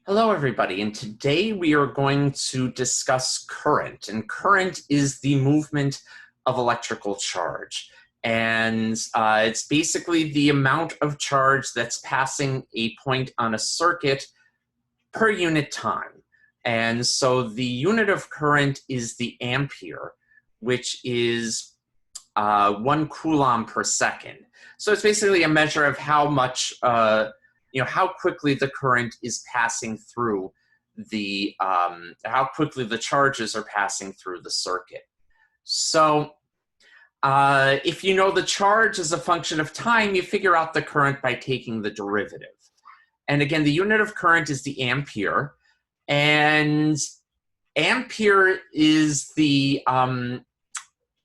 Hello, everybody, and today we are going to discuss current. And current is the movement of electrical charge. And it's basically the amount of charge that's passing a point on a circuit per unit time. And so the unit of current is the ampere, which is 1 coulomb per second. So it's basically a measure of how much how quickly the current is passing through the, how quickly the charges are passing through the circuit. So if you know the charge is a function of time, you figure out the current by taking the derivative. And again, the unit of current is the ampere, and ampere is the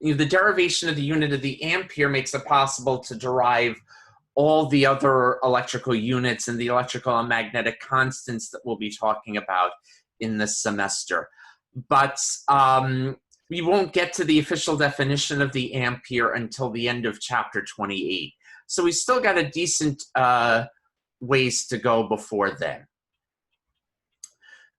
derivation of the unit of the ampere makes it possible to derive all the other electrical units and the electrical and magnetic constants that we'll be talking about in this semester. But we won't get to the official definition of the ampere until the end of chapter 28. So we still got a decent ways to go before then.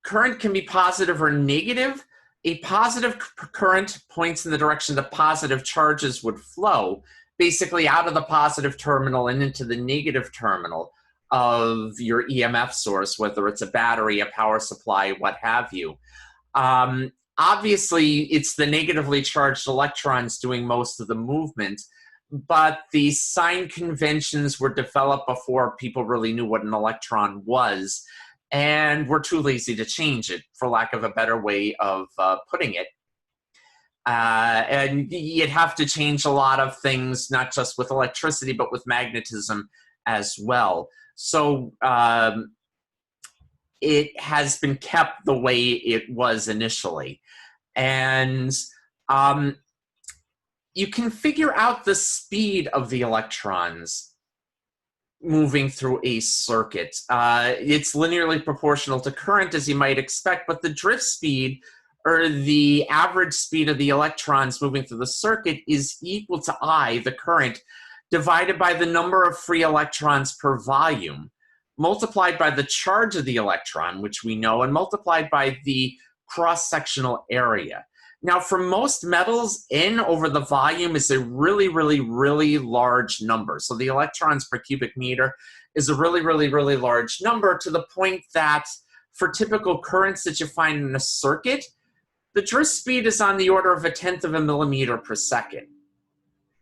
Current can be positive or negative. A positive current points in the direction that positive charges would flow, basically out of the positive terminal and into the negative terminal of your EMF source, whether it's a battery, a power supply, what have you. Obviously, it's the negatively charged electrons doing most of the movement, but the sign conventions were developed before people really knew what an electron was, and we're too lazy to change it, for lack of a better way of putting it. And you'd have to change a lot of things, not just with electricity, but with magnetism as well. So it has been kept the way it was initially. And you can figure out the speed of the electrons moving through a circuit. It's linearly proportional to current, as you might expect, but the drift speed, or the average speed of the electrons moving through the circuit, is equal to I, the current, divided by the number of free electrons per volume, multiplied by the charge of the electron, which we know, and multiplied by the cross-sectional area. Now, for most metals, N over the volume is a really, really, really large number. So the electrons per cubic meter is a really, really, really large number, to the point that for typical currents that you find in a circuit, the drift speed is on the order of 1/10 of a millimeter per second.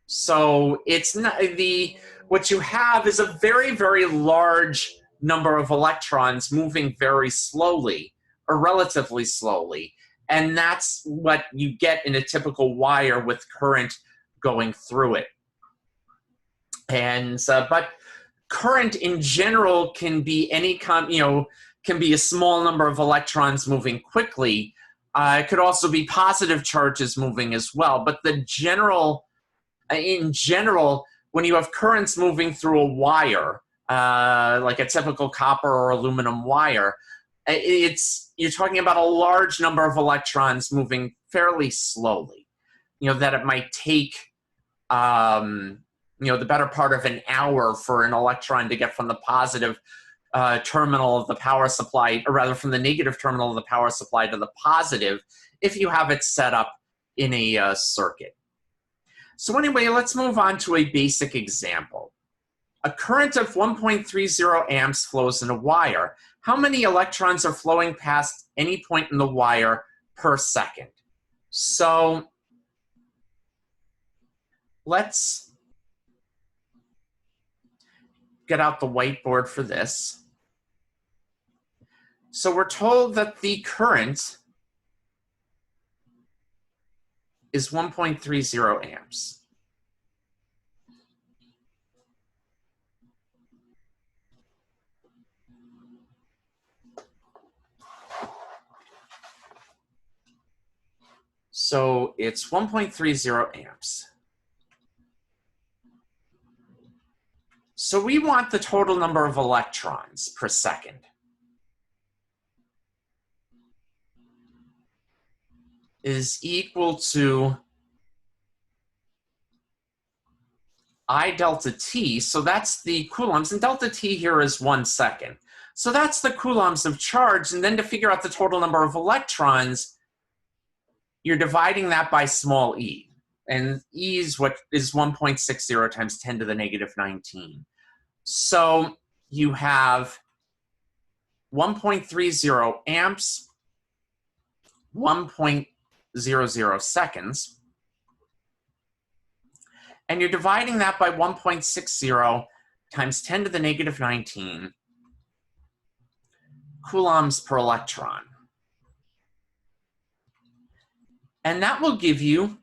So it's not what you have is a very, very large number of electrons moving very slowly, or relatively slowly. And that's what you get in a typical wire with current going through it. And but current in general can be any can be a small number of electrons moving quickly. It could also be positive charges moving as well. But in general, when you have currents moving through a wire, like a typical copper or aluminum wire, you're talking about a large number of electrons moving fairly slowly. That it might take the better part of an hour for an electron to get from the positive terminal of the power supply, or rather from the negative terminal of the power supply to the positive, if you have it set up in a circuit. So anyway, let's move on to a basic example. A current of 1.30 amps flows in a wire. How many electrons are flowing past any point in the wire per second? So let's get out the whiteboard for this. So we're told that the current is 1.30 amps. So it's 1.30 amps. So we want the total number of electrons per second. Is equal to I delta t, so that's the coulombs, and delta t here is 1 second. So that's the coulombs of charge. And then to figure out the total number of electrons, you're dividing that by small e. And e is what is 1.60 times 10 to the negative 19. So you have 1.30 amps, 1.00 seconds, and you're dividing that by 1.60 times 10 to the negative 19 coulombs per electron. And that will give you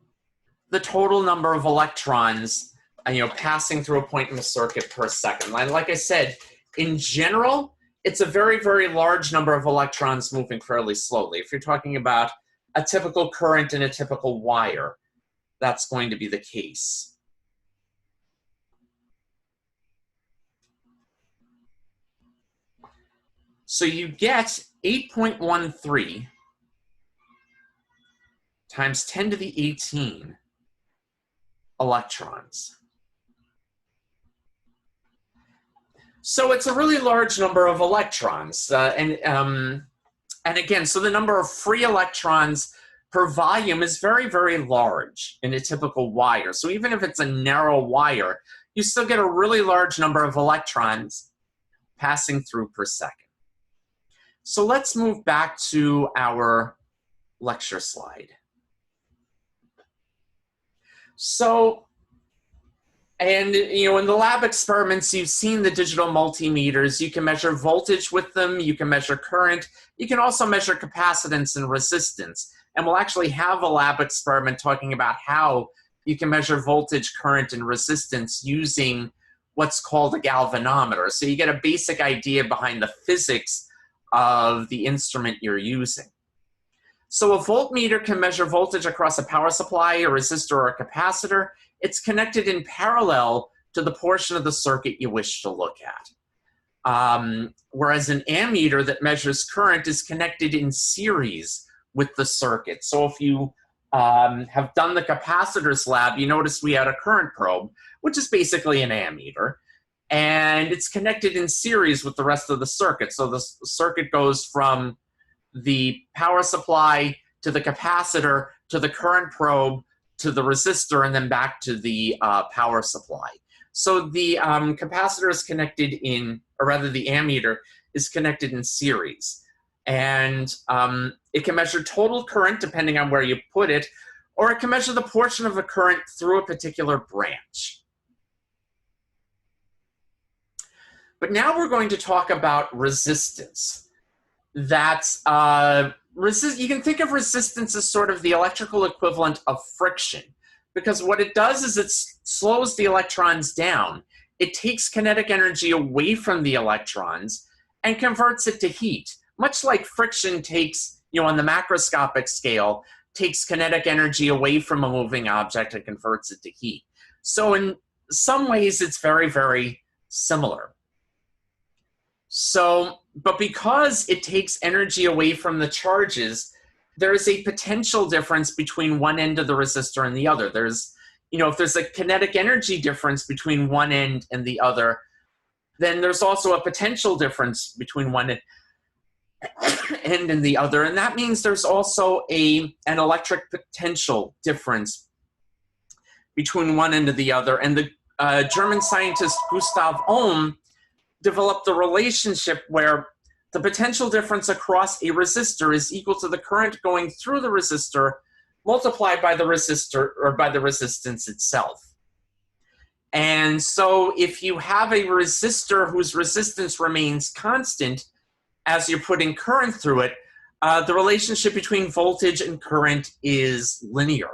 the total number of electrons, passing through a point in the circuit per second. Like I said, in general, it's a very, very large number of electrons moving fairly slowly. If you're talking about a typical current in a typical wire, that's going to be the case. So you get 8.13 times 10 to the 18 electrons. So it's a really large number of electrons. And again, so the number of free electrons per volume is very, very large in a typical wire. So even if it's a narrow wire, you still get a really large number of electrons passing through per second. So let's move back to our lecture slide. So, and in the lab experiments, you've seen the digital multimeters. You can measure voltage with them, you can measure current, you can also measure capacitance and resistance. And we'll actually have a lab experiment talking about how you can measure voltage, current, and resistance using what's called a galvanometer. So you get a basic idea behind the physics of the instrument you're using. So a voltmeter can measure voltage across a power supply, a resistor, or a capacitor. It's connected in parallel to the portion of the circuit you wish to look at. Whereas an ammeter that measures current is connected in series with the circuit. So if you have done the capacitors lab, you notice we had a current probe, which is basically an ammeter. And it's connected in series with the rest of the circuit. So the circuit goes from the power supply to the capacitor to the current probe to the resistor and then back to the power supply. So the capacitor is connected in, or rather the ammeter is connected in series. And it can measure total current depending on where you put it, or it can measure the portion of a current through a particular branch. But now we're going to talk about resistance. That's, you can think of resistance as sort of the electrical equivalent of friction, because what it does is it slows the electrons down. It takes kinetic energy away from the electrons and converts it to heat, much like friction takes, on the macroscopic scale, takes kinetic energy away from a moving object and converts it to heat. So in some ways, it's very, very similar. So, but because it takes energy away from the charges, there is a potential difference between one end of the resistor and the other. There's, if there's a kinetic energy difference between one end and the other, then there's also a potential difference between one end and the other. And that means there's also an electric potential difference between one end and the other. And the German scientist Gustav Ohm developed the relationship where the potential difference across a resistor is equal to the current going through the resistor multiplied by the resistor, or by the resistance itself. And so if you have a resistor whose resistance remains constant as you're putting current through it, the relationship between voltage and current is linear.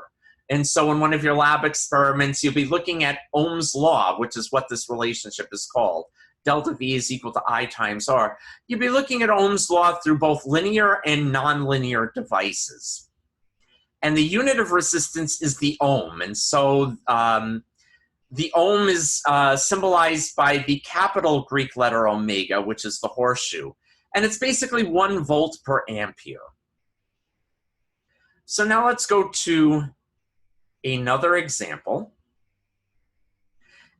And so in one of your lab experiments, you'll be looking at Ohm's law, which is what this relationship is called. Delta V is equal to I times R. You'll be looking at Ohm's law through both linear and nonlinear devices. And the unit of resistance is the ohm. And so the ohm is symbolized by the capital Greek letter omega, which is the horseshoe. And it's basically 1 volt per ampere. So now let's go to another example.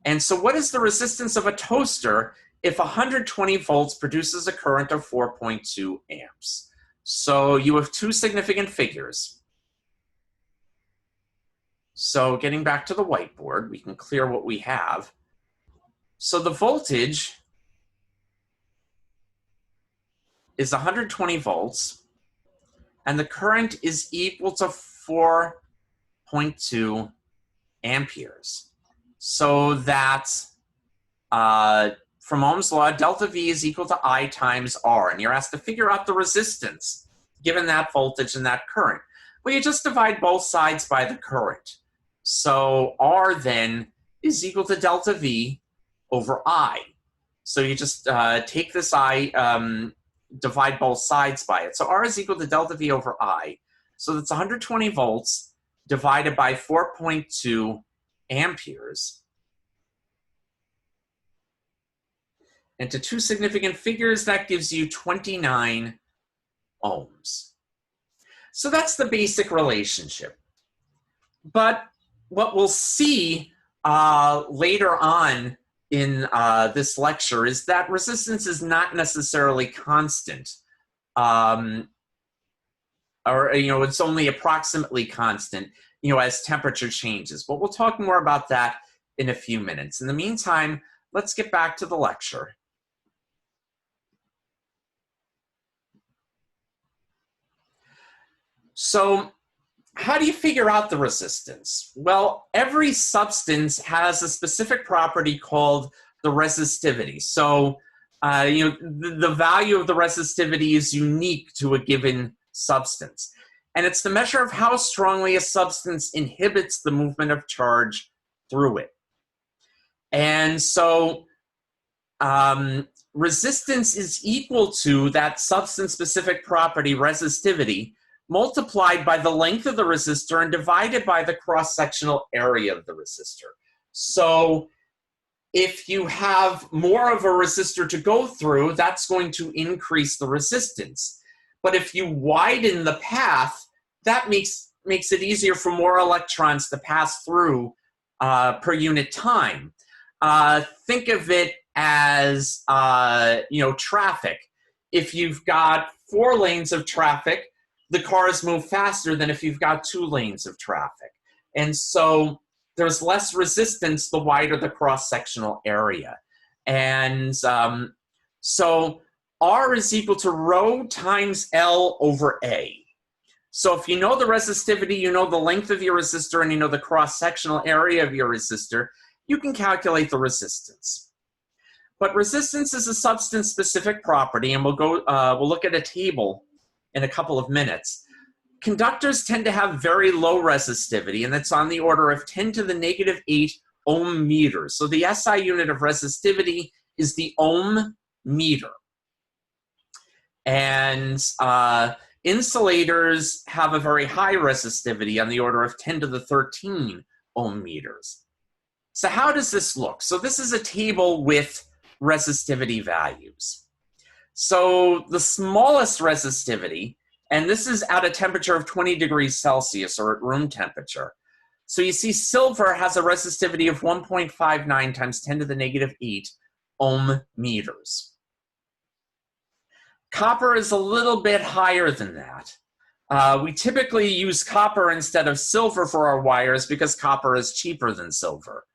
And so what is the resistance of a toaster if 120 volts produces a current of 4.2 amps. So you have two significant figures. So getting back to the whiteboard, we can clear what we have. So the voltage is 120 volts, and the current is equal to 4.2 amperes. So that's, from Ohm's law, delta V is equal to I times R. And you're asked to figure out the resistance given that voltage and that current. Well, you just divide both sides by the current. So R then is equal to delta V over I. So you just take this I, divide both sides by it. So R is equal to delta V over I. So that's 120 volts divided by 4.2 amperes. And to two significant figures, that gives you 29 ohms. So that's the basic relationship. But what we'll see later on in this lecture is that resistance is not necessarily constant. Or, it's only approximately constant, as temperature changes. But we'll talk more about that in a few minutes. In the meantime, let's get back to the lecture. So how do you figure out the resistance? Well, every substance has a specific property called the resistivity. So, the value of the resistivity is unique to a given substance. And it's the measure of how strongly a substance inhibits the movement of charge through it. And so resistance is equal to that substance-specific property, resistivity, multiplied by the length of the resistor and divided by the cross-sectional area of the resistor. So if you have more of a resistor to go through, that's going to increase the resistance. But if you widen the path, that makes it easier for more electrons to pass through per unit time. Think of it as, traffic. If you've got 4 lanes of traffic, the cars move faster than if you've got 2 lanes of traffic. And so there's less resistance the wider the cross-sectional area. And so R is equal to rho times L over A. So if you know the resistivity, you know the length of your resistor, and you know the cross-sectional area of your resistor, you can calculate the resistance. But resistance is a substance-specific property, and we'll look at a table in a couple of minutes. Conductors tend to have very low resistivity, and that's on the order of 10 to the negative 8 ohm meters. So the SI unit of resistivity is the ohm meter. And insulators have a very high resistivity on the order of 10 to the 13 ohm meters. So how does this look? So this is a table with resistivity values. So the smallest resistivity, and this is at a temperature of 20 degrees Celsius or at room temperature. So you see silver has a resistivity of 1.59 times 10 to the negative 8 ohm meters. Copper is a little bit higher than that. We typically use copper instead of silver for our wires because copper is cheaper than silver.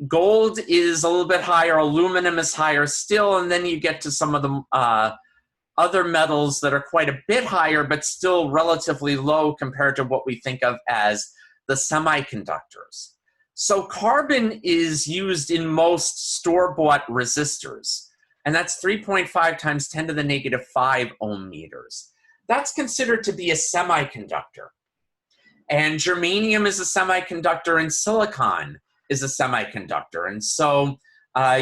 Gold is a little bit higher, aluminum is higher still, and then you get to some of the other metals that are quite a bit higher, but still relatively low compared to what we think of as the semiconductors. So carbon is used in most store-bought resistors, and that's 3.5 times 10 to the negative 5 ohm meters. That's considered to be a semiconductor. And germanium is a semiconductor, and silicon is a semiconductor. And so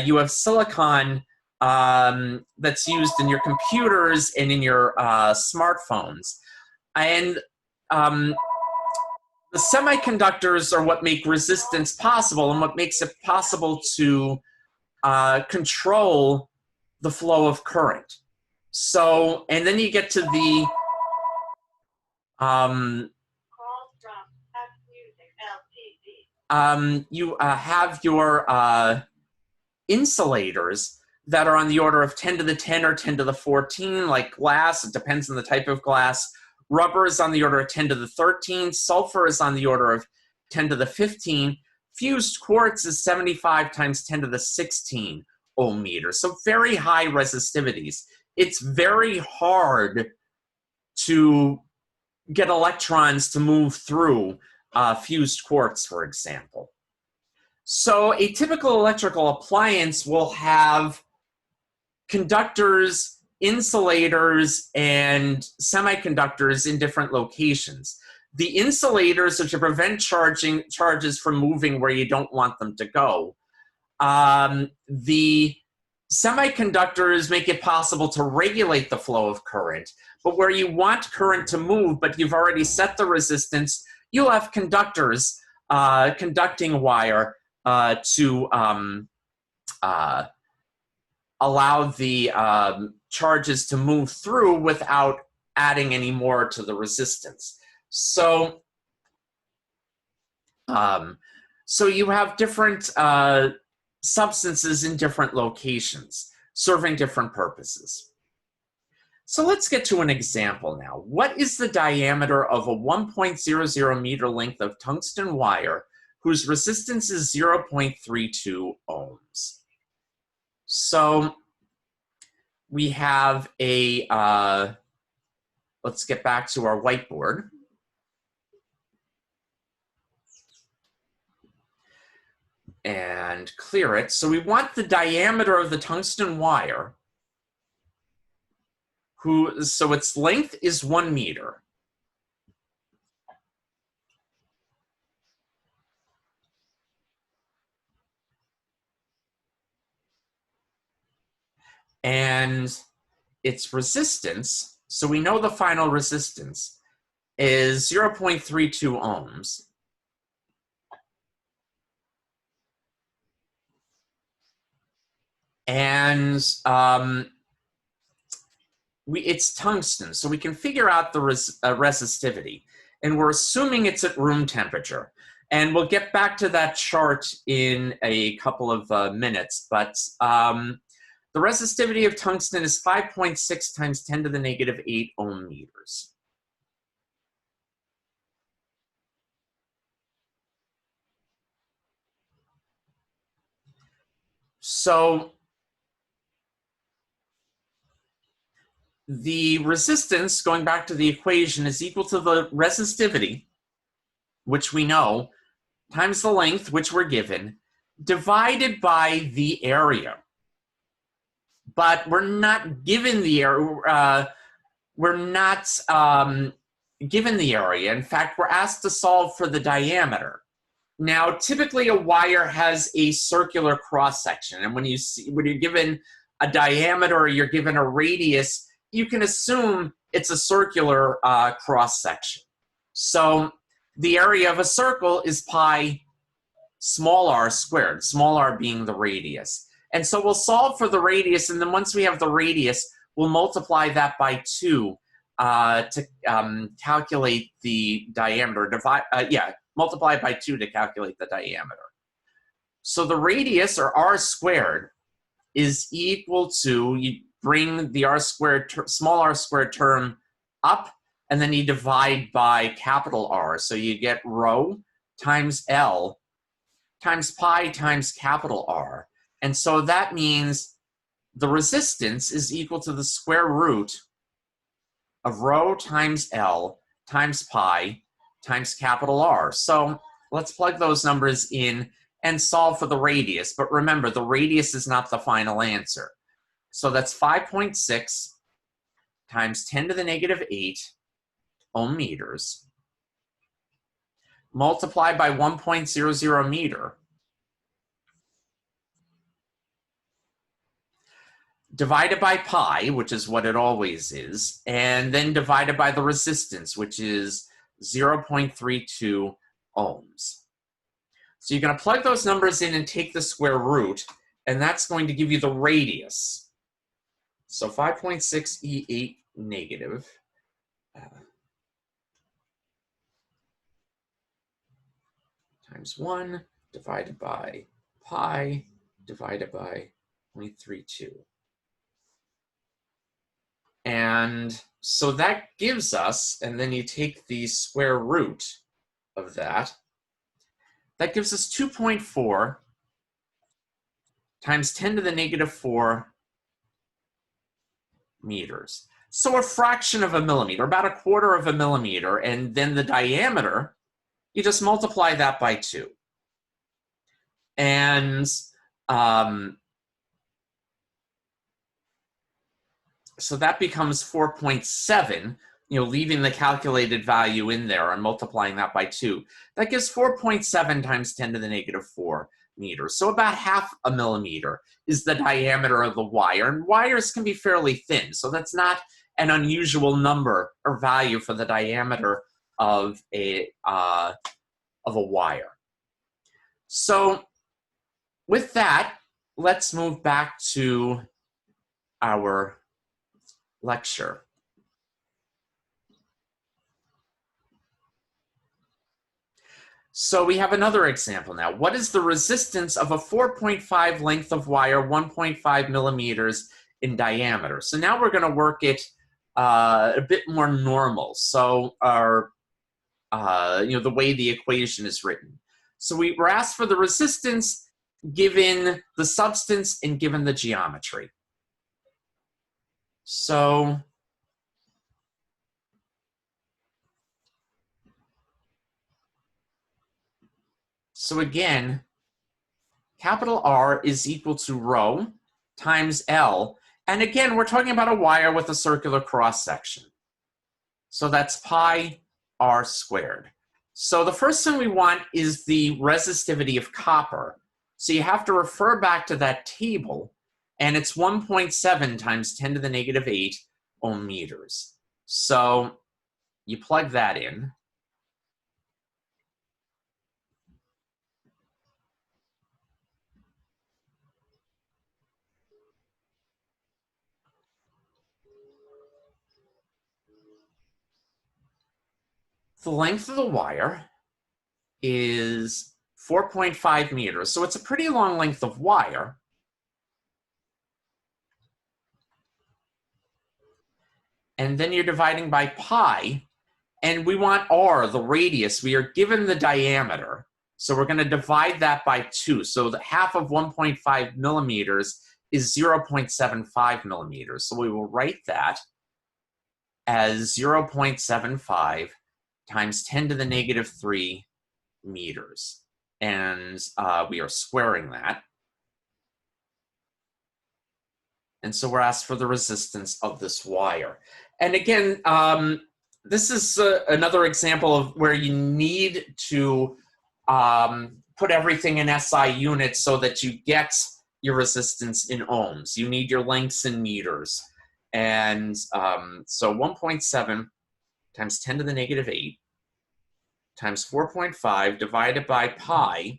you have silicon that's used in your computers and in your smartphones. And the semiconductors are what make resistance possible and what makes it possible to control the flow of current. So, and then you get to the you have your insulators. that are on the order of 10 to the 10 or 10 to the 14, like glass. It depends on the type of glass. Rubber is on the order of 10 to the 13. Sulfur is on the order of 10 to the 15. Fused quartz is 75 times 10 to the 16 ohm meters. So very high resistivities. It's very hard to get electrons to move through fused quartz, for example. So a typical electrical appliance will have conductors, insulators, and semiconductors in different locations. The insulators are to prevent charges from moving where you don't want them to go. The semiconductors make it possible to regulate the flow of current, but where you want current to move, but you've already set the resistance, you'll have conductors, conducting wire to allow the charges to move through without adding any more to the resistance. So, so you have different substances in different locations, serving different purposes. So let's get to an example now. What is the diameter of a 1.00 meter length of tungsten wire whose resistance is 0.32 ohms? So we have a, let's get back to our whiteboard. And clear it. So we want the diameter of the tungsten wire, so its length is 1 meter. And its resistance, so we know the final resistance, is 0.32 ohms. And it's tungsten, so we can figure out the resistivity. And we're assuming it's at room temperature. And we'll get back to that chart in a couple of minutes, but the resistivity of tungsten is 5.6 times 10 to the negative 8 ohm meters. So the resistance, going back to the equation, is equal to the resistivity, which we know, times the length, which we're given, divided by the area. But we're not given the area. We're not given the area. In fact, we're asked to solve for the diameter. Now, typically a wire has a circular cross-section, and when you're given a diameter or you're given a radius, you can assume it's a circular cross-section. So the area of a circle is pi small r squared, small r being the radius. And so we'll solve for the radius, and then once we have the radius, we'll multiply that by 2 to calculate the diameter. Multiply by 2 to calculate the diameter. So the radius, or r squared, is equal to, you bring the r squared, small r squared term up, and then you divide by capital R. So you get rho times L times pi times capital R. And so that means the resistance is equal to the square root of rho times L times pi times capital R. So let's plug those numbers in and solve for the radius. But remember, the radius is not the final answer. So that's 5.6 times 10 to the negative 8 ohm meters multiplied by 1.00 meter divided by pi, which is what it always is, and then divided by the resistance, which is 0.32 ohms. So you're going to plug those numbers in and take the square root, and that's going to give you the radius. So 5.6 E8 negative times 1 divided by pi divided by 0.32. And so that gives us, and then you take the square root of that, that gives us 2.4 times 10 to the negative 4 meters. So a fraction of a millimeter, about a quarter of a millimeter, and then the diameter, you just multiply that by 2. And so that becomes 4.7, leaving the calculated value in there and multiplying that by 2. That gives 4.7 times 10 to the negative 4 meters. So about half a millimeter is the diameter of the wire. And wires can be fairly thin, so that's not an unusual number or value for the diameter of a wire. So with that, let's move back to our lecture. So we have another example now. What is the resistance of a 4.5 length of wire, 1.5 millimeters in diameter? So now we're going to work it a bit more normal. So our, the way the equation is written. So we were asked for the resistance given the substance and given the geometry. So again, capital R is equal to rho times L. And again, we're talking about a wire with a circular cross section. So that's pi R squared. So the first thing we want is the resistivity of copper. So you have to refer back to that table, and it's 1.7 times 10 to the negative 8 ohm meters. So you plug that in. The length of the wire is 4.5 meters, so it's a pretty long length of wire. And then you're dividing by pi, and we want r, the radius. We are given the diameter, so we're going to divide that by 2. So the half of 1.5 millimeters is 0.75 millimeters. So we will write that as 0.75 times 10 to the negative 3 meters. And we are squaring that. And so we're asked for the resistance of this wire. And again, this is another example of where you need to put everything in SI units so that you get your resistance in ohms. You need your lengths in meters. And so 1.7 times 10 to the negative 8 times 4.5 divided by pi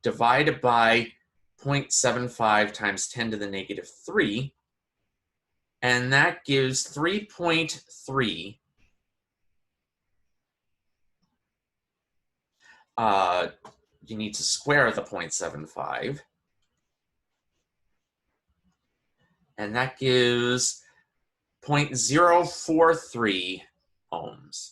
divided by 0.75 times 10 to the negative 3, and that gives 3.3. You need to square the 0.75, and that gives 0.043 ohms.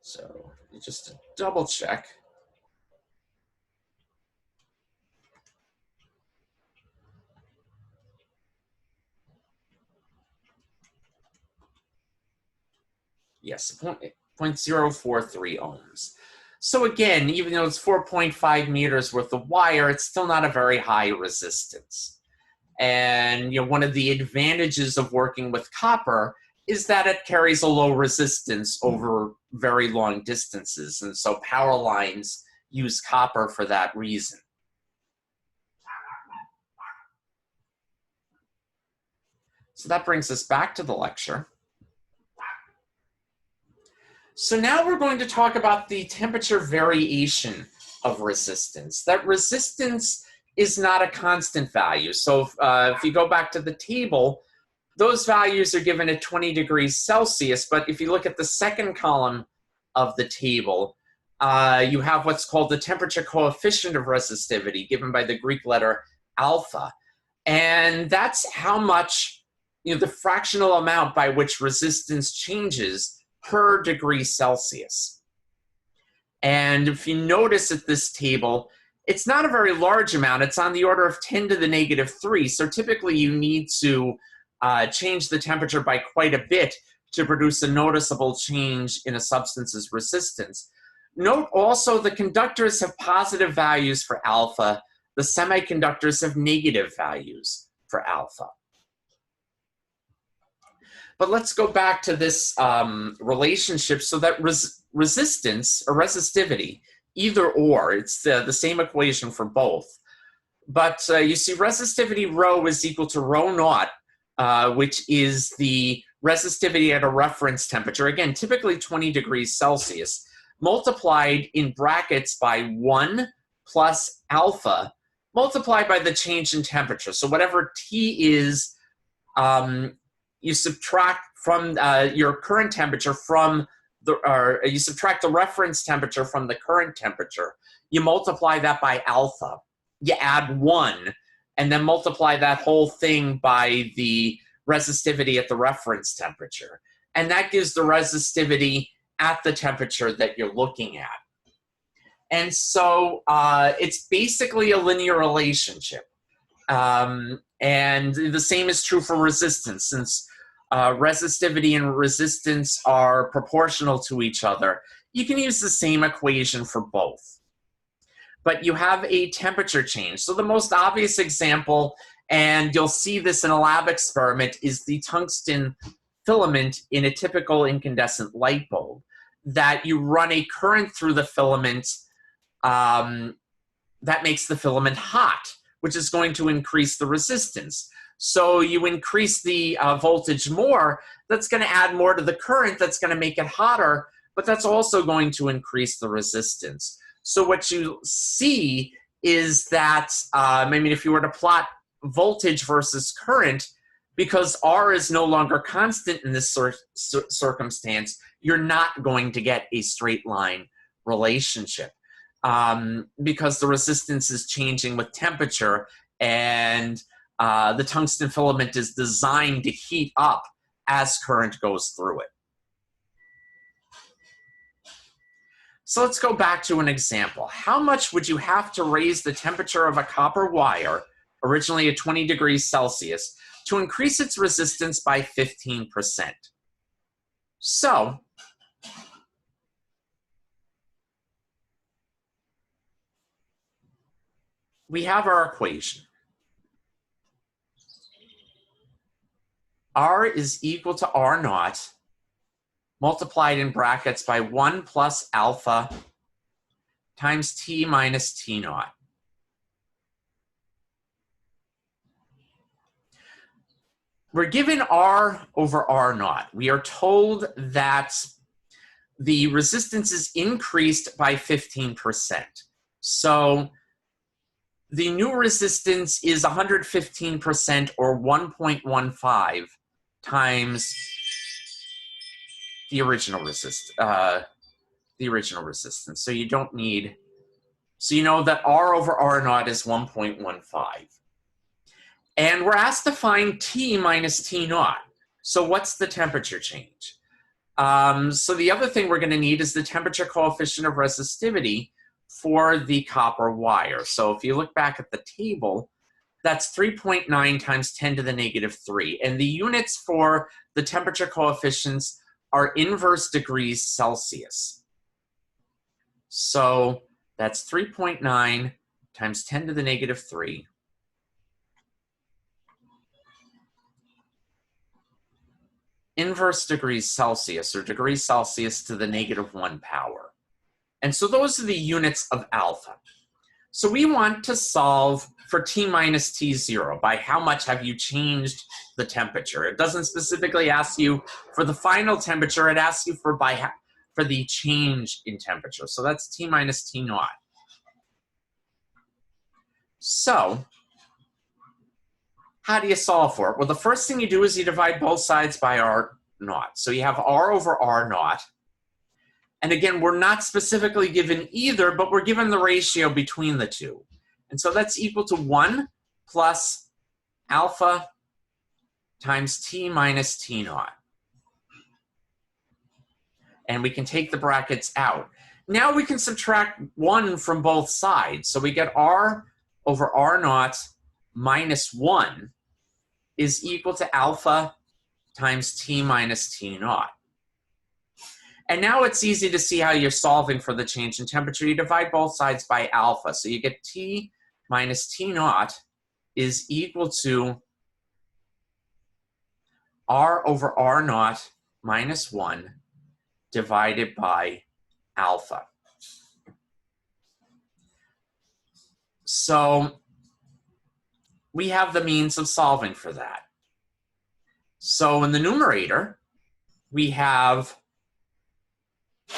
So just to double check. Yes, 0.043 ohms. So again, even though it's 4.5 meters worth of wire, it's still not a very high resistance. And one of the advantages of working with copper is that it carries a low resistance over very long distances. And so power lines use copper for that reason. So that brings us back to the lecture. So now we're going to talk about the temperature variation of resistance. That resistance is not a constant value. So if you go back to the table, those values are given at 20 degrees Celsius, but if you look at the second column of the table, you have what's called the temperature coefficient of resistivity, given by the Greek letter alpha. And that's how much, the fractional amount by which resistance changes per degree Celsius. And if you notice at this table, it's not a very large amount. It's on the order of 10 to the negative 3. So typically you need to change the temperature by quite a bit to produce a noticeable change in a substance's resistance. Note also the conductors have positive values for alpha. The semiconductors have negative values for alpha. But let's go back to this relationship so that resistance or resistivity, either or, it's the same equation for both. But you see resistivity rho is equal to rho naught, which is the resistivity at a reference temperature, again, typically 20 degrees Celsius, multiplied in brackets by 1 plus alpha, multiplied by the change in temperature. So whatever T is, you subtract from your current temperature from you subtract the reference temperature from the current temperature. You multiply that by alpha. You add 1, and then multiply that whole thing by the resistivity at the reference temperature. And that gives the resistivity at the temperature that you're looking at. And so it's basically a linear relationship. And the same is true for resistance, since resistivity and resistance are proportional to each other. You can use the same equation for both. But you have a temperature change. So the most obvious example, and you'll see this in a lab experiment, is the tungsten filament in a typical incandescent light bulb. That you run a current through the filament that makes the filament hot, which is going to increase the resistance. So you increase the voltage more, that's going to add more to the current, that's going to make it hotter, but that's also going to increase the resistance. So what you see is that, if you were to plot voltage versus current, because R is no longer constant in this circumstance, you're not going to get a straight line relationship because the resistance is changing with temperature, and the tungsten filament is designed to heat up as current goes through it. So let's go back to an example. How much would you have to raise the temperature of a copper wire, originally at 20 degrees Celsius, to increase its resistance by 15%? So, we have our equation. R is equal to R naught, multiplied in brackets by 1 plus alpha times T minus T naught. We're given R over R naught. We are told that the resistance is increased by 15%. So the new resistance is 115% or 1.15 times the original resistance. So you don't need, so you know that R over R naught is 1.15. And we're asked to find T minus T naught. So what's the temperature change? So the other thing we're going to need is the temperature coefficient of resistivity for the copper wire. So if you look back at the table, that's 3.9 times 10 to the negative 3. And the units for the temperature coefficients are inverse degrees Celsius. So that's 3.9 times 10 to the negative 3. Inverse degrees Celsius, or degrees Celsius to the negative 1 power. And so those are the units of alpha. So we want to solve for T minus T0. By how much have you changed the temperature? It doesn't specifically ask you for the final temperature. It asks you for the change in temperature. So that's T minus T naught. So How do you solve for it? Well, the first thing you do is you divide both sides by R naught. So you have R over R naught. And again, we're not specifically given either, but we're given the ratio between the two. And so that's equal to 1 plus alpha times T minus T naught. And we can take the brackets out. Now we can subtract 1 from both sides. So we get R over R naught minus 1 is equal to alpha times T minus T naught. And now it's easy to see how you're solving for the change in temperature. You divide both sides by alpha. So you get T minus T naught is equal to R over R naught minus 1 divided by alpha. So we have the means of solving for that. So in the numerator, we have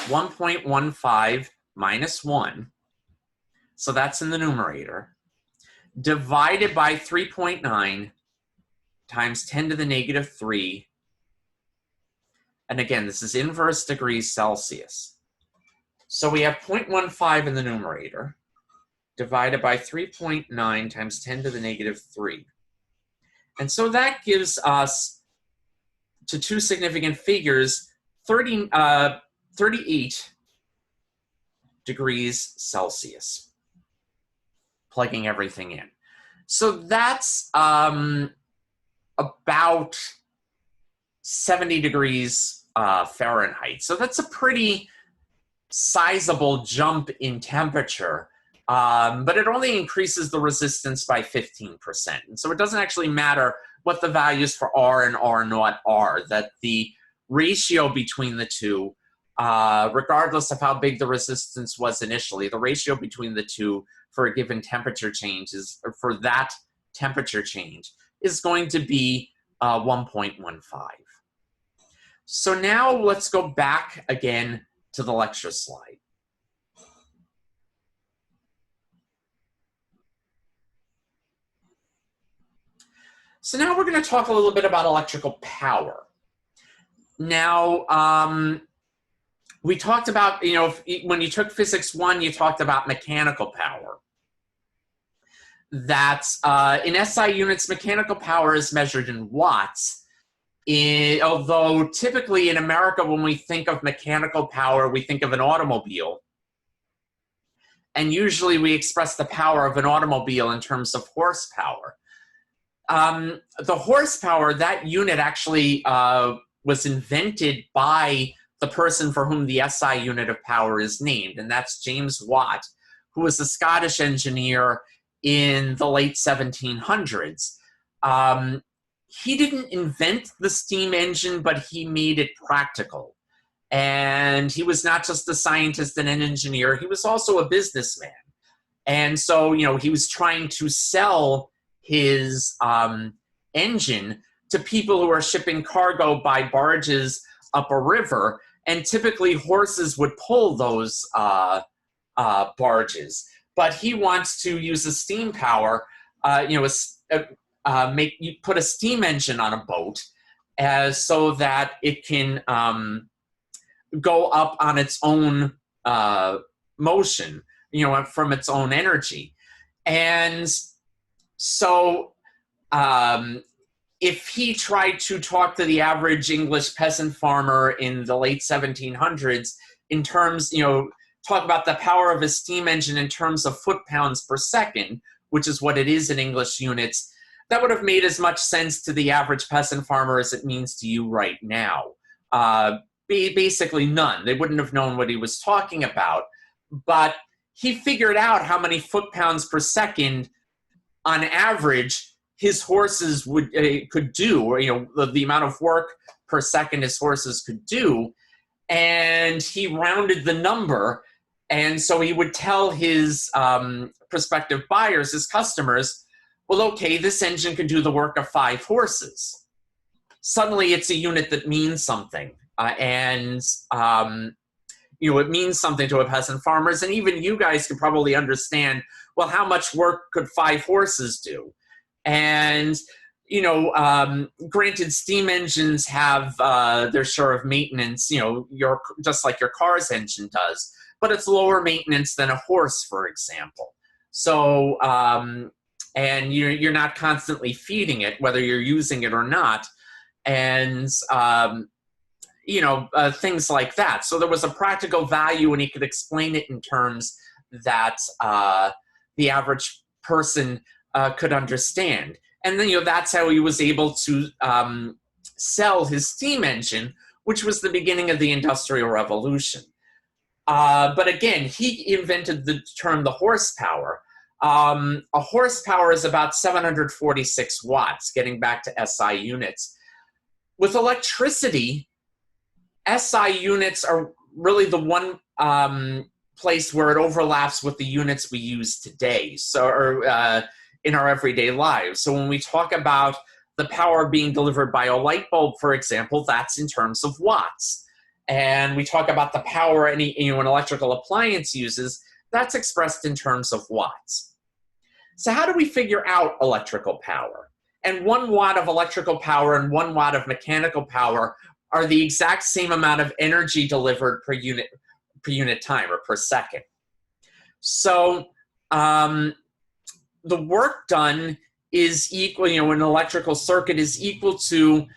1.15 minus 1, so that's in the numerator, divided by 3.9 times 10 to the negative 3, and again, this is inverse degrees Celsius. So we have 0.15 in the numerator, divided by 3.9 times 10 to the negative 3. And so that gives us, to two significant figures, 38 degrees Celsius, plugging everything in. So that's about 70 degrees Fahrenheit. So that's a pretty sizable jump in temperature, but it only increases the resistance by 15%. And so it doesn't actually matter what the values for R and R naught are, that the ratio between the two, regardless of how big the resistance was initially, the ratio between the two for a given temperature change is, or for that temperature change, is going to be 1.15. So now let's go back again to the lecture slide. So now we're going to talk a little bit about electrical power. Now, we talked about, when you took Physics 1, you talked about mechanical power. That's, in SI units, mechanical power is measured in watts. Although typically in America, when we think of mechanical power, we think of an automobile. And usually we express the power of an automobile in terms of horsepower. The horsepower, that unit actually was invented by the person for whom the SI unit of power is named, and that's James Watt, who was a Scottish engineer in the late 1700s. He didn't invent the steam engine, but he made it practical. And he was not just a scientist and an engineer, he was also a businessman. And so, he was trying to sell his engine to people who are shipping cargo by barges up a river, and typically horses would pull those barges. But he wants to use the steam power, you put a steam engine on a boat so that it can go up on its own motion, from its own energy. And so if he tried to talk to the average English peasant farmer in the late 1700s in terms, talk about the power of a steam engine in terms of foot-pounds per second, which is what it is in English units, that would have made as much sense to the average peasant farmer as it means to you right now. Basically none. They wouldn't have known what he was talking about. But he figured out how many foot-pounds per second, on average, his horses could do, or the amount of work per second his horses could do, and he rounded the number. And so he would tell his prospective buyers, his customers, well, okay, this engine can do the work of 5 horses. Suddenly it's a unit that means something, and it means something to a peasant farmers, and even you guys can probably understand, well, how much work could 5 horses do? And granted, steam engines have their share of maintenance, just like your car's engine does, but it's lower maintenance than a horse, for example. So, and you're not constantly feeding it, whether you're using it or not, and things like that. So there was a practical value, and he could explain it in terms that the average person could understand. And then, that's how he was able to sell his steam engine, which was the beginning of the Industrial Revolution. But again, he invented the term the horsepower. A horsepower is about 746 watts, getting back to SI units. With electricity, SI units are really the one place where it overlaps with the units we use today, in our everyday lives. So when we talk about the power being delivered by a light bulb, for example, that's in terms of watts. And we talk about the power an electrical appliance uses, that's expressed in terms of watts. So how do we figure out electrical power? And 1 watt of electrical power and 1 watt of mechanical power are the exact same amount of energy delivered per unit time, or per second. So the work done is equal, an electrical circuit is equal to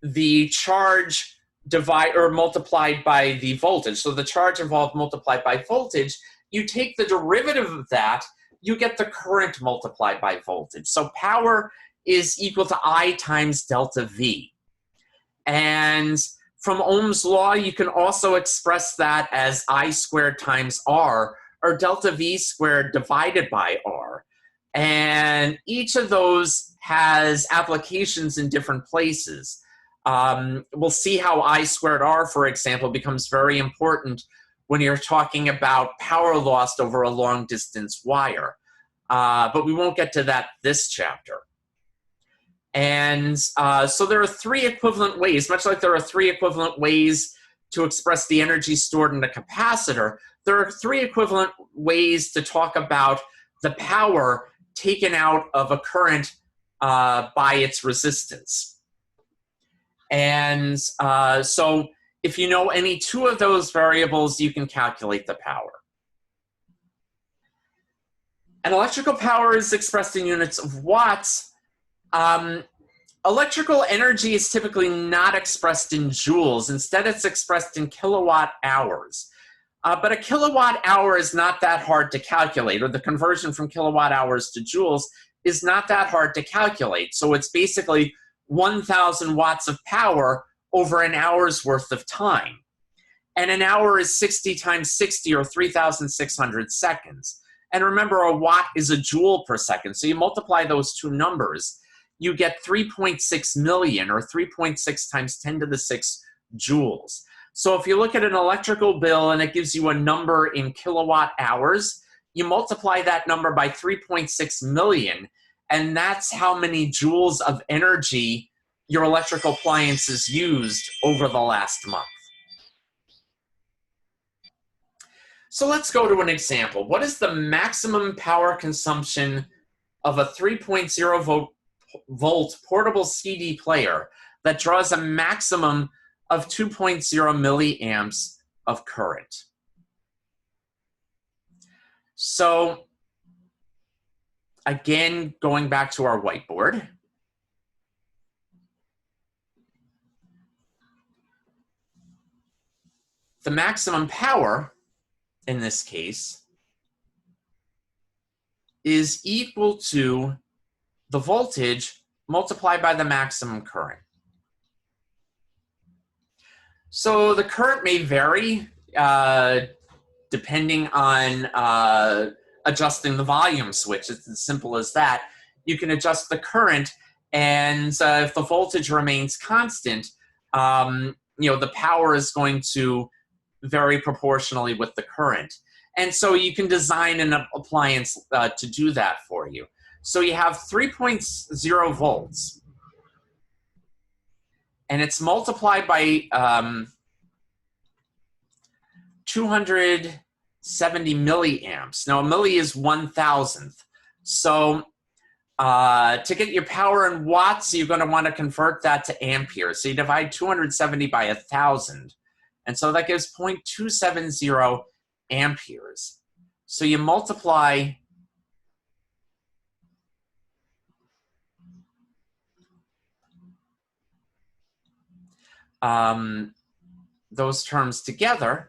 the charge multiplied by the voltage. So the charge involved multiplied by voltage, you take the derivative of that, you get the current multiplied by voltage. So power is equal to I times delta V. And from Ohm's law, you can also express that as I squared times R, or delta V squared divided by R. And each of those has applications in different places. We'll see how I squared R, for example, becomes very important when you're talking about power lost over a long distance wire. But we won't get to that this chapter. And so there are 3 equivalent ways, much like there are 3 equivalent ways to express the energy stored in a capacitor, there are 3 equivalent ways to talk about the power taken out of a current by its resistance. And so if you know any 2 of those variables, you can calculate the power. And electrical power is expressed in units of watts. Electrical energy is typically not expressed in joules. Instead, it's expressed in kilowatt hours. But a kilowatt hour is not that hard to calculate, or the conversion from kilowatt hours to joules is not that hard to calculate. So it's basically 1,000 watts of power over an hour's worth of time. And an hour is 60 times 60, or 3,600 seconds. And remember, a watt is a joule per second. So you multiply those 2 numbers, you get 3.6 million, or 3.6 times 10 to the 6 joules. So if you look at an electrical bill and it gives you a number in kilowatt hours, you multiply that number by 3.6 million, and that's how many joules of energy your electrical appliances used over the last month. So let's go to an example. What is the maximum power consumption of a 3.0 volt portable CD player that draws a maximum of 2.0 milliamps of current? So again, going back to our whiteboard, the maximum power in this case is equal to the voltage multiplied by the maximum current. So the current may vary depending on adjusting the volume switch. It's as simple as that. You can adjust the current, and if the voltage remains constant, the power is going to vary proportionally with the current. And so you can design an appliance to do that for you. So you have 3.0 volts, and it's multiplied by 270 milliamps. Now, a milli is 1,000th. So To get your power in watts, you're going to want to convert that to amperes. So you divide 270 by 1,000. And so that gives 0.270 amperes. So you multiply those terms together,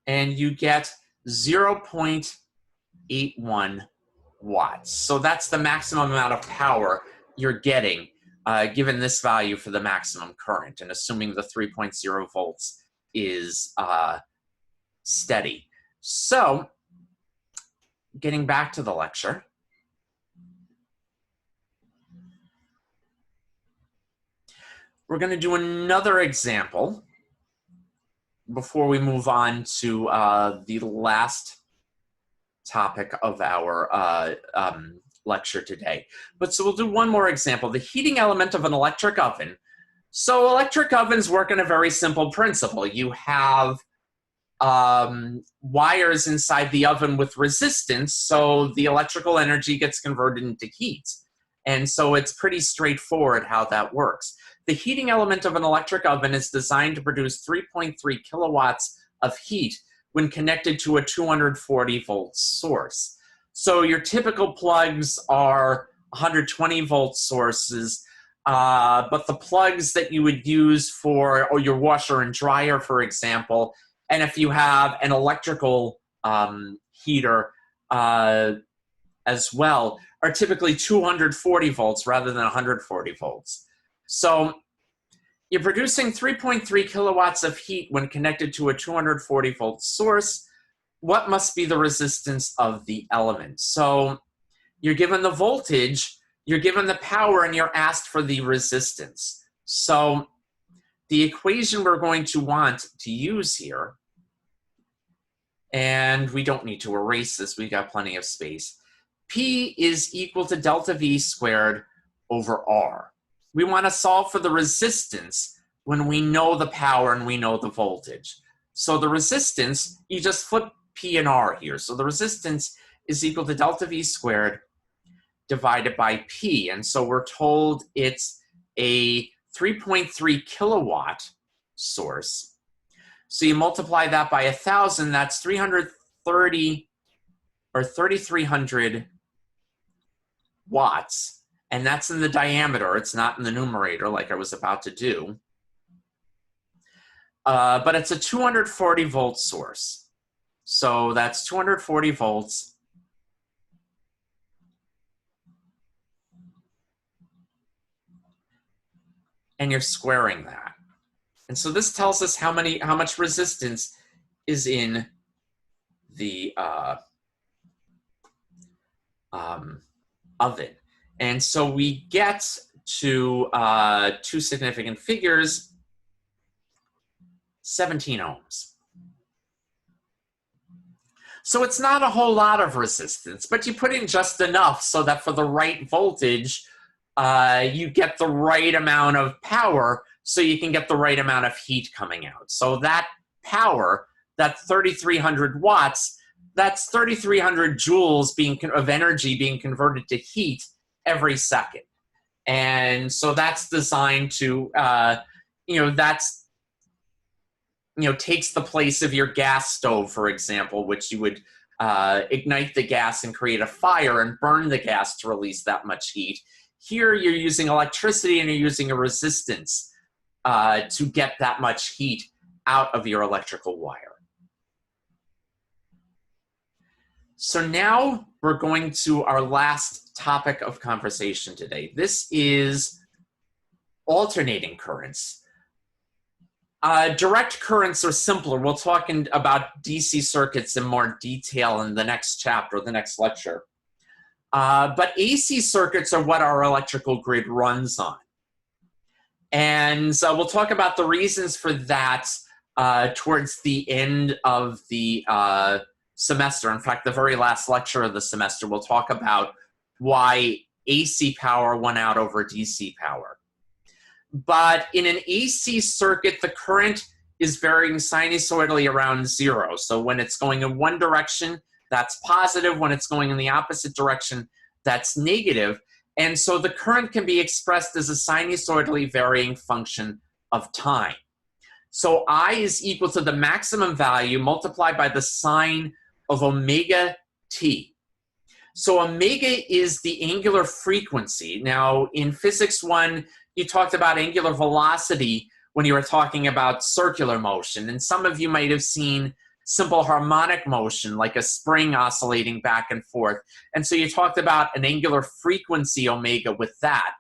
and you get 0.81 watts. So that's the maximum amount of power you're getting given this value for the maximum current, and assuming the 3.0 volts is steady. So getting back to the lecture, we're going to do another example before we move on to the last topic of our lecture today. But so we'll do one more example, the heating element of an electric oven. So electric ovens work on a very simple principle. You have wires inside the oven with resistance, so the electrical energy gets converted into heat. And so it's pretty straightforward how that works. The heating element of an electric oven is designed to produce 3.3 kilowatts of heat when connected to a 240 volt source. So your typical plugs are 120 volt sources, but the plugs that you would use for your washer and dryer, for example, and if you have an electrical heater as well, are typically 240 volts rather than 140 volts. So you're producing 3.3 kilowatts of heat when connected to a 240 volt source. What must be the resistance of the element? So you're given the voltage, you're given the power, and you're asked for the resistance. So the equation we're going to want to use here, and we don't need to erase this, we got plenty of space. P is equal to delta V squared over R. We want to solve for the resistance when we know the power and we know the voltage. So the resistance, you just flip P and R here. So the resistance is equal to delta V squared divided by P. And so we're told it's a 3.3 kilowatt source. So you multiply that by 1,000, that's 330 or 3,300 watts. And that's in the diameter. It's not in the numerator like I was about to do. But it's a 240 volt source. So that's 240 volts. And you're squaring that. And so this tells us how much resistance is in the oven. And so we get to two significant figures, 17 ohms. So it's not a whole lot of resistance, but you put in just enough so that for the right voltage, you get the right amount of power so you can get the right amount of heat coming out. So that power, that 3,300 watts, that's 3,300 joules of energy being converted to heat every second. And so that's designed to, takes the place of your gas stove, for example, which you would ignite the gas and create a fire and burn the gas to release that much heat. Here you're using electricity and you're using a resistance to get that much heat out of your electrical wire. So now we're going to our last topic of conversation today. This is alternating currents. Direct currents are simpler. We'll talk about DC circuits in more detail in the next chapter, the next lecture. But AC circuits are what our electrical grid runs on. And we'll talk about the reasons for that towards the end of the semester. In fact, the very last lecture of the semester, we'll talk about why AC power won out over DC power. But in an AC circuit, the current is varying sinusoidally around zero. So when it's going in one direction, that's positive. When it's going in the opposite direction, that's negative, and so the current can be expressed as a sinusoidally varying function of time. So I is equal to the maximum value multiplied by the sine of omega t. So omega is the angular frequency. Now, in physics 1, you talked about angular velocity when you were talking about circular motion, and some of you might have seen simple harmonic motion, like a spring oscillating back and forth. And so you talked about an angular frequency omega with that.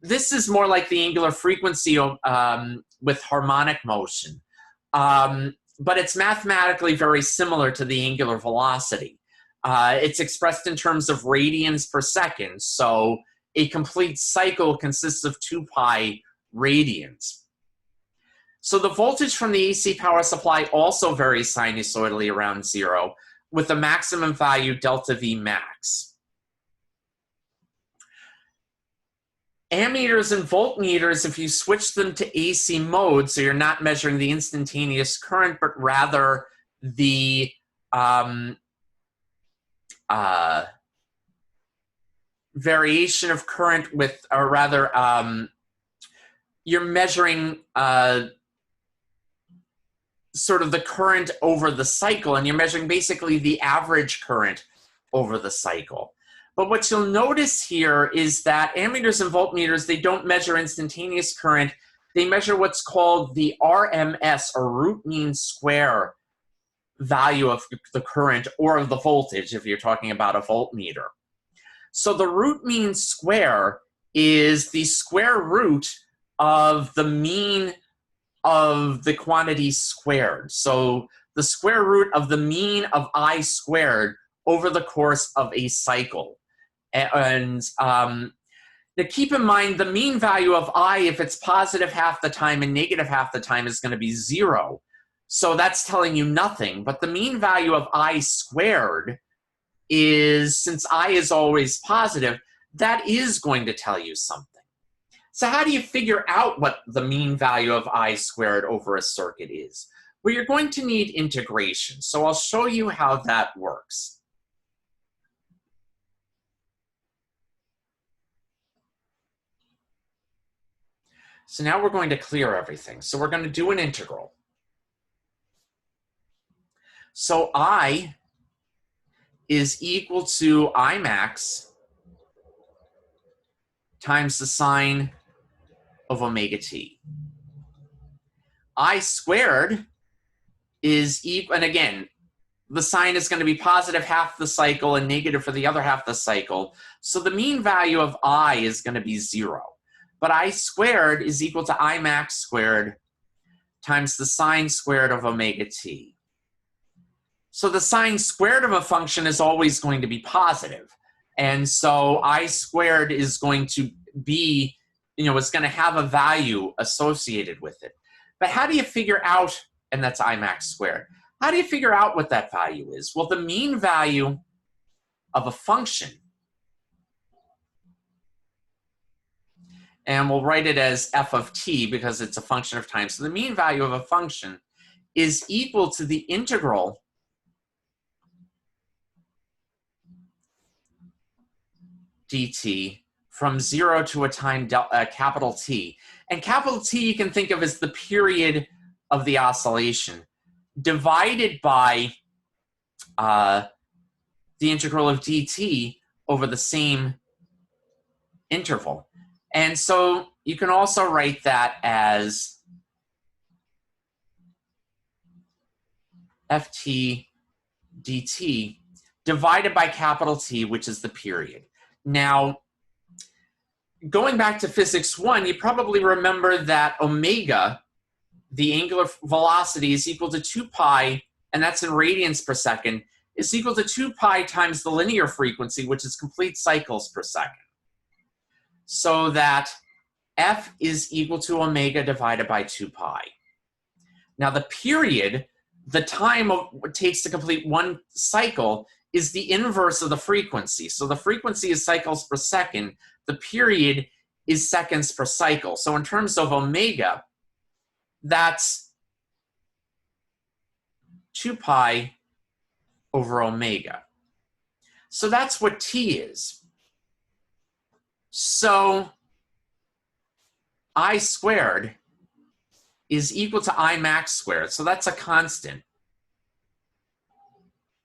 This is more like the angular frequency with harmonic motion. But it's mathematically very similar to the angular velocity. It's expressed in terms of radians per second. So a complete cycle consists of 2 pi radians. So the voltage from the AC power supply also varies sinusoidally around 0, with the maximum value delta V max. Ammeters and voltmeters, if you switch them to AC mode, so you're not measuring the instantaneous current, but rather the variation of current with, or rather, you're measuring sort of the current over the cycle, and you're measuring basically the average current over the cycle. But what you'll notice here is that ammeters and voltmeters, they don't measure instantaneous current. They measure what's called the RMS, or root mean square value of the current, or of the voltage if you're talking about a voltmeter. So the root mean square is the square root of the mean of the quantity squared. So the square root of the mean of I squared over the course of a cycle. And now keep in mind, the mean value of I, if it's positive half the time and negative half the time, is going to be 0. So that's telling you nothing. But the mean value of I squared is, since I is always positive, that is going to tell you something. So how do you figure out what the mean value of I squared over a circuit is? Well, you're going to need integration. So I'll show you how that works. So now we're going to clear everything. So we're going to do an integral. So I is equal to I max times the sine of omega t. I squared is equal, and again, the sign is going to be positive half the cycle and negative for the other half the cycle. So the mean value of I is going to be 0. But I squared is equal to I max squared times the sine squared of omega t. So the sine squared of a function is always going to be positive. And so I squared is going to be, it's going to have a value associated with it. But how do you figure out, and that's I max squared, how do you figure out what that value is? Well, the mean value of a function, and we'll write it as f of t because it's a function of time. So the mean value of a function is equal to the integral dt from 0 to a time capital T. And capital T you can think of as the period of the oscillation divided by the integral of dt over the same interval. And so you can also write that as ft dt divided by capital T, which is the period. Now, going back to physics 1, you probably remember that omega, the angular velocity, is equal to 2 pi, and that's in radians per second, is equal to 2 pi times the linear frequency, which is complete cycles per second. So that f is equal to omega divided by 2 pi. Now the period, the time it takes to complete one cycle, is the inverse of the frequency. So the frequency is cycles per second. The period is seconds per cycle. So in terms of omega, that's 2 pi over omega. So that's what t is. So I squared is equal to I max squared. So that's a constant.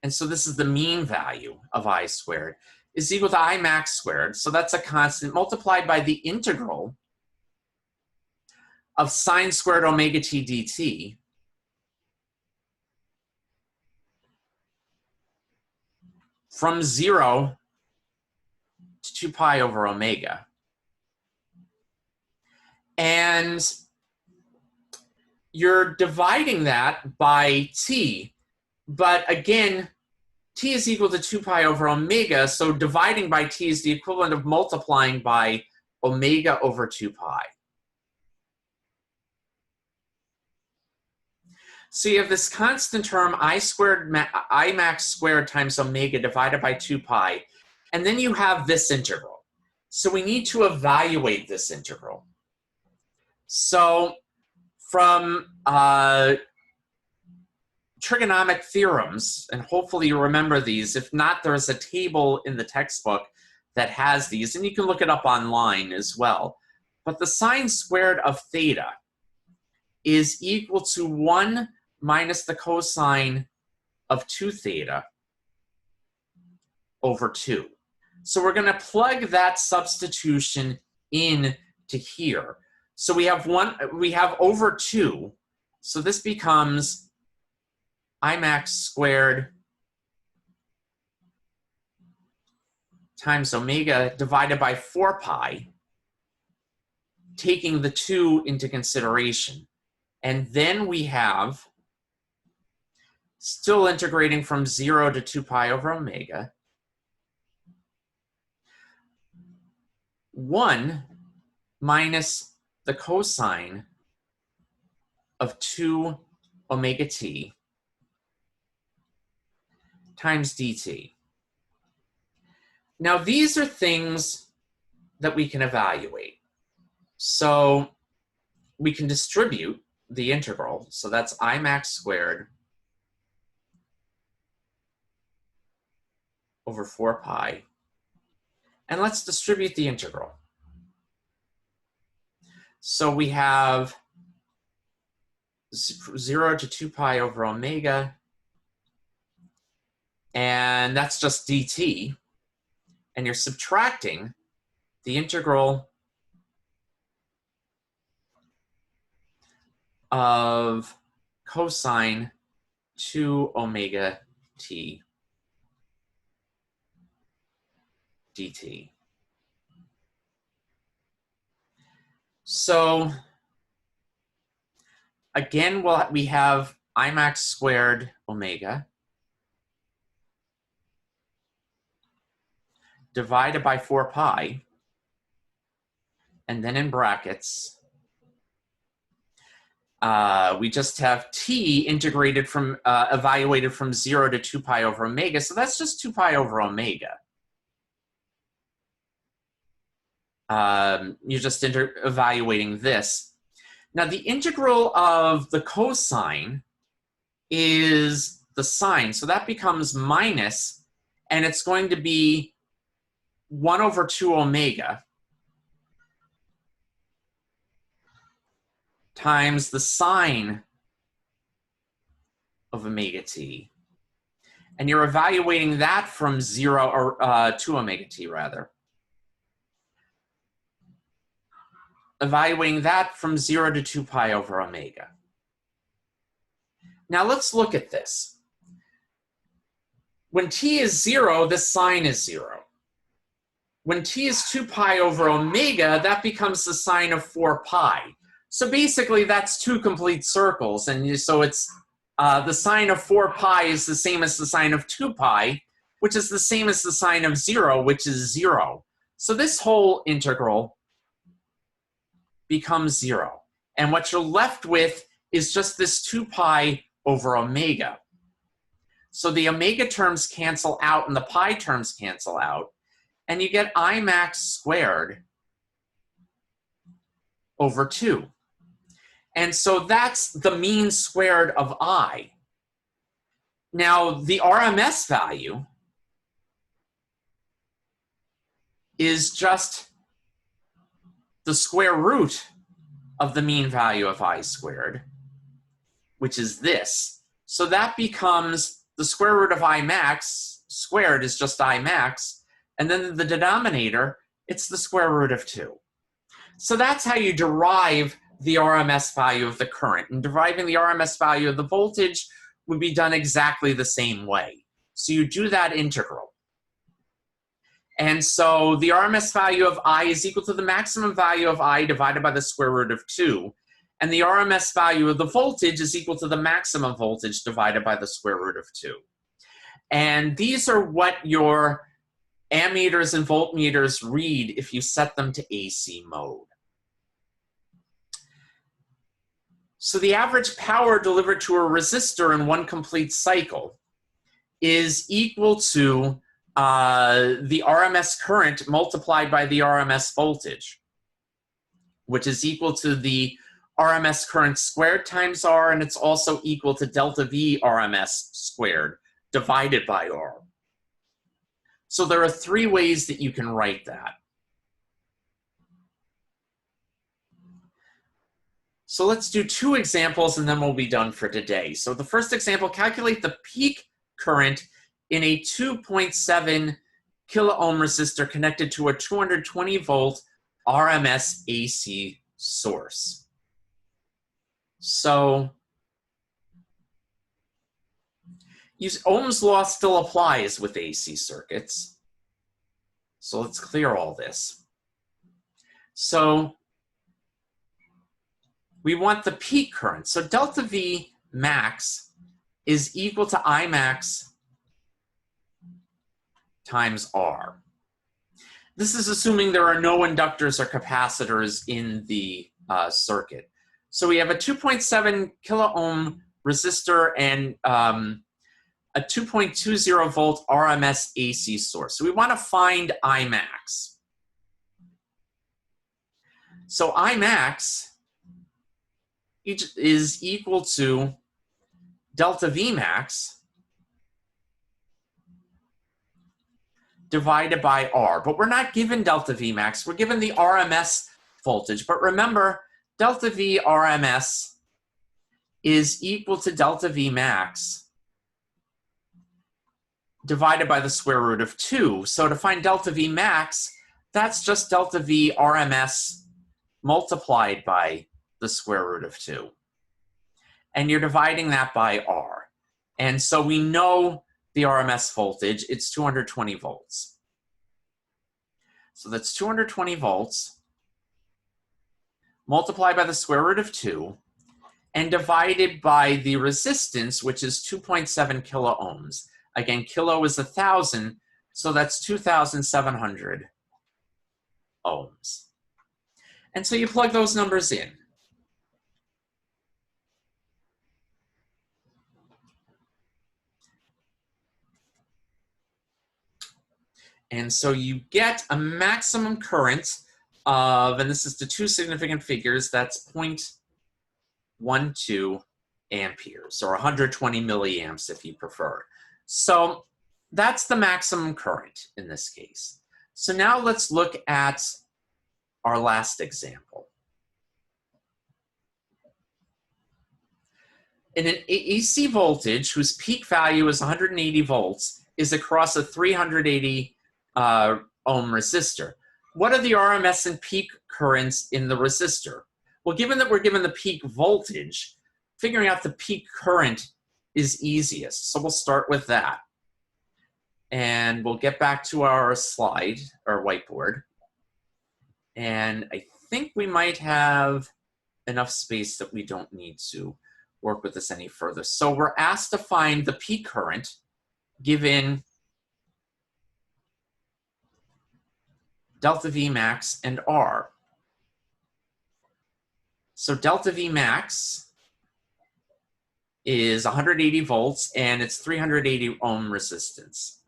And so this is the mean value of I squared is equal to I max squared. So that's a constant multiplied by the integral of sine squared omega t dt from 0 to 2 pi over omega. And you're dividing that by t. But again, t is equal to 2 pi over omega, so dividing by t is the equivalent of multiplying by omega over 2 pi. So you have this constant term I max squared times omega divided by 2 pi, and then you have this integral. So we need to evaluate this integral. So from trigonomic theorems, and hopefully you remember these. If not, there's a table in the textbook that has these, and you can look it up online as well. But the sine squared of theta is equal to 1 minus the cosine of 2 theta over 2. So we're going to plug that substitution in to here. So we have over 2. So this becomes I max squared times omega divided by 4 pi, taking the 2 into consideration. And then we have, still integrating from 0 to 2 pi over omega, 1 minus the cosine of 2 omega t times dt. Now these are things that we can evaluate. So we can distribute the integral. So that's I max squared over 4 pi. And let's distribute the integral. So we have 0 to 2 pi over omega, and that's just dt. And you're subtracting the integral of cosine 2 omega t dt. So again, we have I max squared omega divided by 4 pi, and then in brackets, we just have t integrated from, evaluated from 0 to 2 pi over omega, so that's just 2 pi over omega. You're just evaluating this. Now the integral of the cosine is the sine, so that becomes minus, and it's going to be 1 over 2 omega times the sine of omega t. And you're evaluating that from 0 or 2 omega t rather. Evaluating that from 0 to 2 pi over omega. Now let's look at this. When t is 0, this sine is 0. When t is 2 pi over omega, that becomes the sine of 4 pi. So basically that's 2 complete circles, and so it's the sine of 4 pi is the same as the sine of 2 pi, which is the same as the sine of 0, which is 0. So this whole integral becomes 0. And what you're left with is just this 2 pi over omega. So the omega terms cancel out and the pi terms cancel out, and you get I max squared over 2. And so that's the mean squared of I. Now, the RMS value is just the square root of the mean value of I squared, which is this. So that becomes the square root of I max squared is just I max, and then the denominator, it's the square root of 2. So that's how you derive the RMS value of the current. And deriving the RMS value of the voltage would be done exactly the same way. So you do that integral. And so the RMS value of I is equal to the maximum value of I divided by the square root of 2. And the RMS value of the voltage is equal to the maximum voltage divided by the square root of 2. And these are what your ammeters and voltmeters read if you set them to AC mode. So the average power delivered to a resistor in one complete cycle is equal to the RMS current multiplied by the RMS voltage, which is equal to the RMS current squared times R, and it's also equal to delta V RMS squared divided by R. So there are 3 ways that you can write that. So let's do 2 examples and then we'll be done for today. So the first example, calculate the peak current in a 2.7 kilo ohm resistor connected to a 220 volt RMS AC source. So Ohm's law still applies with AC circuits. So let's clear all this. So we want the peak current. So delta V max is equal to I max times R. This is assuming there are no inductors or capacitors in the circuit. So we have a 2.7 kilo ohm resistor and a 2.20 volt RMS AC source. So we want to find I max. So I max is equal to delta V max divided by R. But we're not given delta V max, we're given the RMS voltage. But remember, delta V RMS is equal to delta V max divided by the square root of 2. So to find delta V max, that's just delta V RMS multiplied by the square root of 2. And you're dividing that by R. And so we know the RMS voltage, it's 220 volts. So that's 220 volts multiplied by the square root of 2 and divided by the resistance, which is 2.7 kilo ohms. Again, kilo is 1,000, so that's 2,700 ohms. And so you plug those numbers in. And so you get a maximum current of, and this is the 2 significant figures, that's 0.12 amperes, or 120 milliamps if you prefer. So that's the maximum current in this case. So now let's look at our last example. In an AC voltage whose peak value is 180 volts is across a 380 ohm resistor. What are the RMS and peak currents in the resistor? Well, given that we're given the peak voltage, figuring out the peak current is easiest. So we'll start with that. And we'll get back to our slide, our whiteboard. And I think we might have enough space that we don't need to work with this any further. So we're asked to find the peak current given delta V max and R. So delta V max is 180 volts and it's 380 ohm resistance.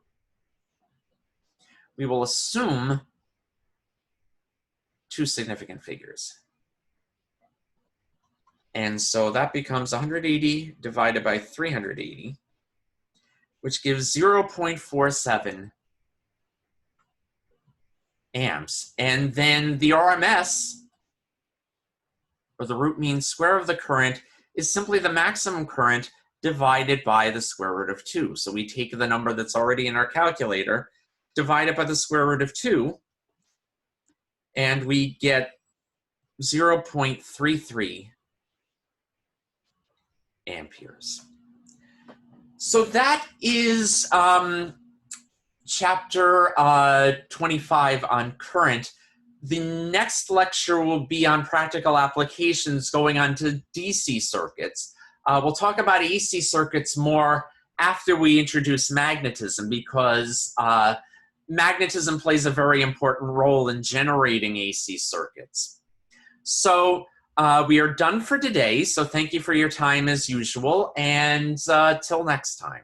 We will assume 2 significant figures. And so that becomes 180 divided by 380, which gives 0.47 amps. And then the RMS or the root mean square of the current, is simply the maximum current divided by the square root of 2. So we take the number that's already in our calculator, divide it by the square root of 2, and we get 0.33 amperes. So that is chapter 25 on current. The next lecture will be on practical applications going on to DC circuits. We'll talk about AC circuits more after we introduce magnetism, because magnetism plays a very important role in generating AC circuits. So we are done for today, so thank you for your time as usual, and till next time.